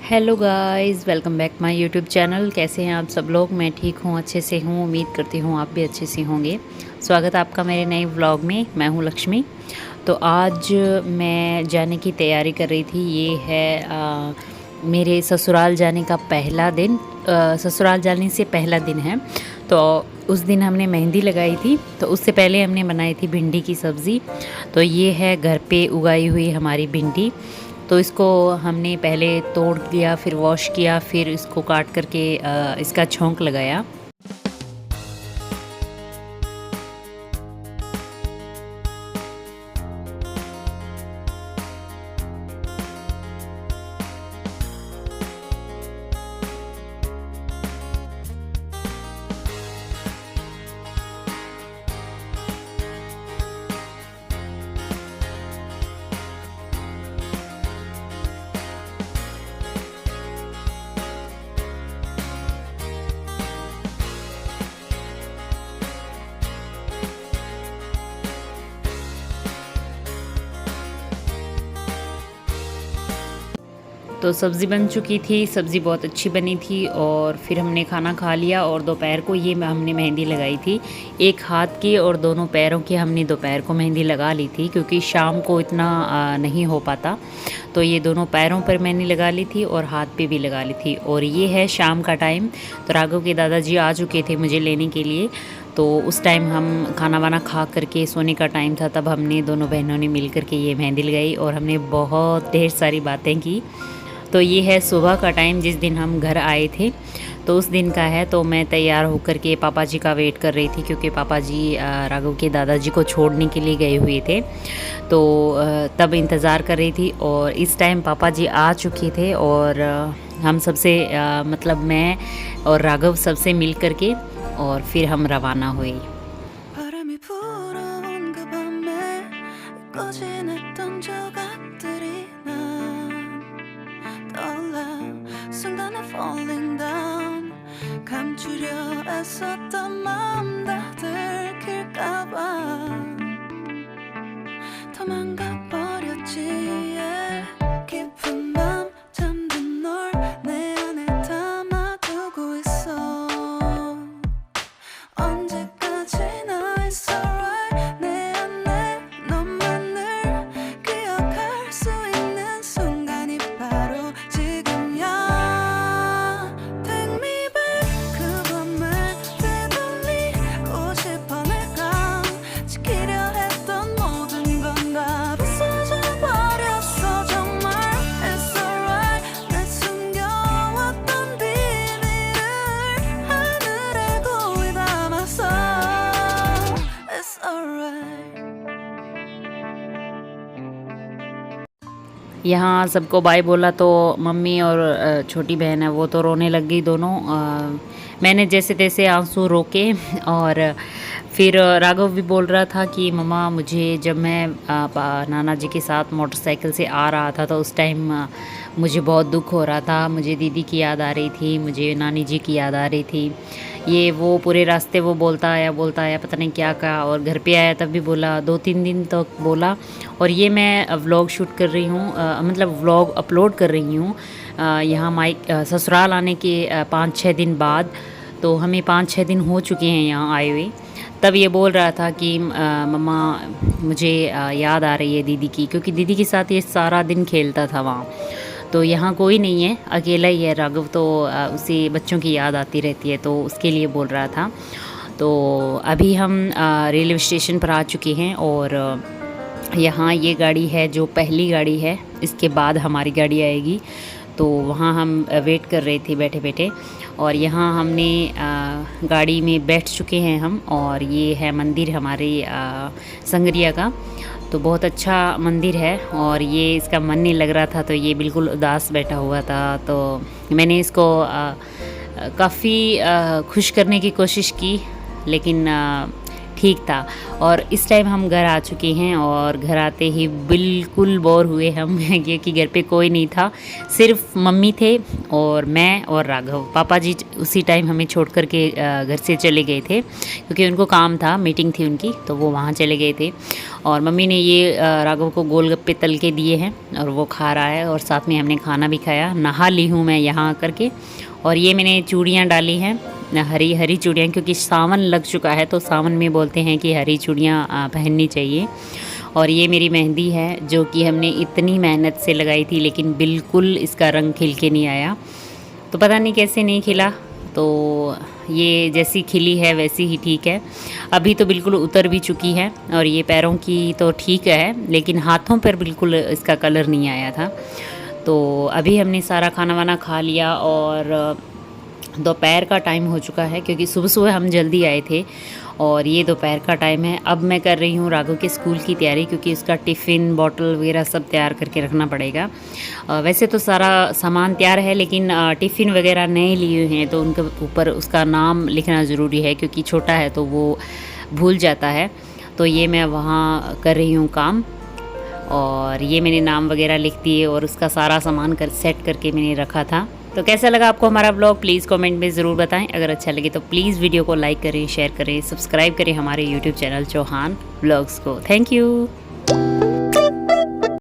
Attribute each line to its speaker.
Speaker 1: Hello guys, welcome back my YouTube channel. कैसे हैं आप सब लोग? मैं ठीक हूँ, अच्छे से हूँ। उम्मीद करती हूँ आप भी अच्छे से होंगे। स्वागत है आपका मेरे नए व्लॉग में। मैं हूँ लक्ष्मी। तो आज मैं जाने की तैयारी कर रही थी। ये है मेरे ससुराल जाने का पहला दिन। ससुराल जाने से पहला दिन है। तो उस दिन हमने मेहंदी लगाई थी। तो उससे पहले हमने बनाई थी भिंडी की सब्ज़ी। तो ये है घर पे उगाई हुई हमारी भिंडी। तो इसको हमने पहले तोड़ लिया, फिर वॉश किया, फिर इसको काट करके इसका छौंक लगाया। तो सब्ज़ी बन चुकी थी, सब्ज़ी बहुत अच्छी बनी थी। और फिर हमने खाना खा लिया और दोपहर को ये हमने मेहंदी लगाई थी। एक हाथ की और दोनों पैरों की हमने दोपहर को मेहंदी लगा ली थी, क्योंकि शाम को इतना नहीं हो पाता। तो ये दोनों पैरों पर मैंने लगा ली थी और हाथ पे भी लगा ली थी। और ये है शाम का टाइम। तो राघव के दादाजी आ चुके थे मुझे लेने के लिए। तो उस टाइम हम खाना वाना खा करके सोने का टाइम था, तब हमने दोनों बहनों ने मिल करके ये मेहंदी लगाई और हमने बहुत ढेर सारी बातें की। तो ये है सुबह का टाइम जिस दिन हम घर आए थे। तो उस दिन का है। तो मैं तैयार होकर के पापा जी का वेट कर रही थी, क्योंकि पापा जी राघव के दादाजी को छोड़ने के लिए गए हुए थे। तो तब इंतज़ार कर रही थी। और इस टाइम पापा जी आ चुके थे और हम सबसे मतलब मैं और राघव सबसे मिल करके और फिर हम रवाना हुए।
Speaker 2: Falling down 감추려 애썼던 마음 다 들킬까봐 도망가 버렸지 yeah. 깊은 밤 잠든 널 내 안에 담아두고 있어 언제까지나 it's alright 내 안에 너만을 기억할 수 있는 순간이 바로 지금이야.
Speaker 1: यहाँ सबको बाय बोला तो मम्मी और छोटी बहन है वो तो रोने लग गई दोनों। मैंने जैसे तैसे आंसू रोके। और फिर राघव भी बोल रहा था कि मम्मा मुझे जब मैं नाना जी के साथ मोटरसाइकिल से आ रहा था तो उस टाइम मुझे बहुत दुख हो रहा था। मुझे दीदी की याद आ रही थी, मुझे नानी जी की याद आ रही थी। ये वो पूरे रास्ते वो बोलता आया पता नहीं क्या कहा। और घर पे आया तब भी बोला, 2-3 दिन तक बोला। और ये मैं व्लॉग शूट कर रही हूँ, मतलब व्लॉग अपलोड कर रही हूँ यहाँ ससुराल आने के 5-6 दिन बाद। तो हमें 5-6 दिन हो चुके हैं यहाँ आए हुए। तब ये बोल रहा था कि मम्मा मुझे याद आ रही है दीदी की, क्योंकि दीदी के साथ ये सारा दिन खेलता था वहाँ। तो यहाँ कोई नहीं है, अकेला ही है राघव। तो उसे बच्चों की याद आती रहती है, तो उसके लिए बोल रहा था। तो अभी हम रेलवे स्टेशन पर आ चुके हैं। और यहाँ ये गाड़ी है जो पहली गाड़ी है, इसके बाद हमारी गाड़ी आएगी। तो वहाँ हम वेट कर रहे थे बैठे बैठे। और यहाँ हमने गाड़ी में बैठ चुके हैं हम। और ये है मंदिर हमारे संगरिया का। तो बहुत अच्छा मंदिर है। और ये इसका मन नहीं लग रहा था, तो ये बिल्कुल उदास बैठा हुआ था। तो मैंने इसको काफ़ी खुश करने की कोशिश की, लेकिन ठीक था। और इस टाइम हम घर आ चुके हैं। और घर आते ही बिल्कुल बोर हुए हम क्योंकि घर पे कोई नहीं था, सिर्फ मम्मी थे और मैं और राघव। पापा जी उसी टाइम हमें छोड़ कर के घर से चले गए थे, क्योंकि उनको काम था, मीटिंग थी उनकी, तो वो वहाँ चले गए थे। और मम्मी ने ये राघव को गोलगप्पे तल के दिए हैं और वो खा रहा है, और साथ में हमने खाना भी खाया। नहा ली हूँ मैं यहाँ आकर के। और ये मैंने चूड़ियाँ डाली हैं, हरी हरी चूड़ियाँ, क्योंकि सावन लग चुका है तो सावन में बोलते हैं कि हरी चूड़ियाँ पहननी चाहिए। और ये मेरी मेहंदी है जो कि हमने इतनी मेहनत से लगाई थी, लेकिन बिल्कुल इसका रंग खिल के नहीं आया। तो पता नहीं कैसे नहीं खिला, तो ये जैसी खिली है वैसी ही ठीक है। अभी तो बिल्कुल उतर भी चुकी है, और ये पैरों की तो ठीक है, लेकिन हाथों पर बिल्कुल इसका कलर नहीं आया था। तो अभी हमने सारा खाना वाना खा लिया, और दोपहर का टाइम हो चुका है, क्योंकि सुबह सुबह हम जल्दी आए थे और ये दोपहर का टाइम है। अब मैं कर रही हूँ राघव के स्कूल की तैयारी, क्योंकि उसका टिफ़िन बॉटल वगैरह सब तैयार करके रखना पड़ेगा। वैसे तो सारा सामान तैयार है, लेकिन टिफ़िन वगैरह नए लिए हुए हैं तो उनके ऊपर उसका नाम लिखना ज़रूरी है, क्योंकि छोटा है तो वो भूल जाता है। तो ये मैं वहाँ कर रही हूँ काम, और ये मैंने नाम वगैरह लिख दिए और उसका सारा सामान सेट करके मैंने रखा था। तो कैसा लगा आपको हमारा ब्लॉग, प्लीज़ कमेंट में ज़रूर बताएं। अगर अच्छा लगे तो प्लीज़ वीडियो को लाइक करें, शेयर करें, सब्सक्राइब करें हमारे यूट्यूब चैनल चौहान ब्लॉग्स को। Thank you.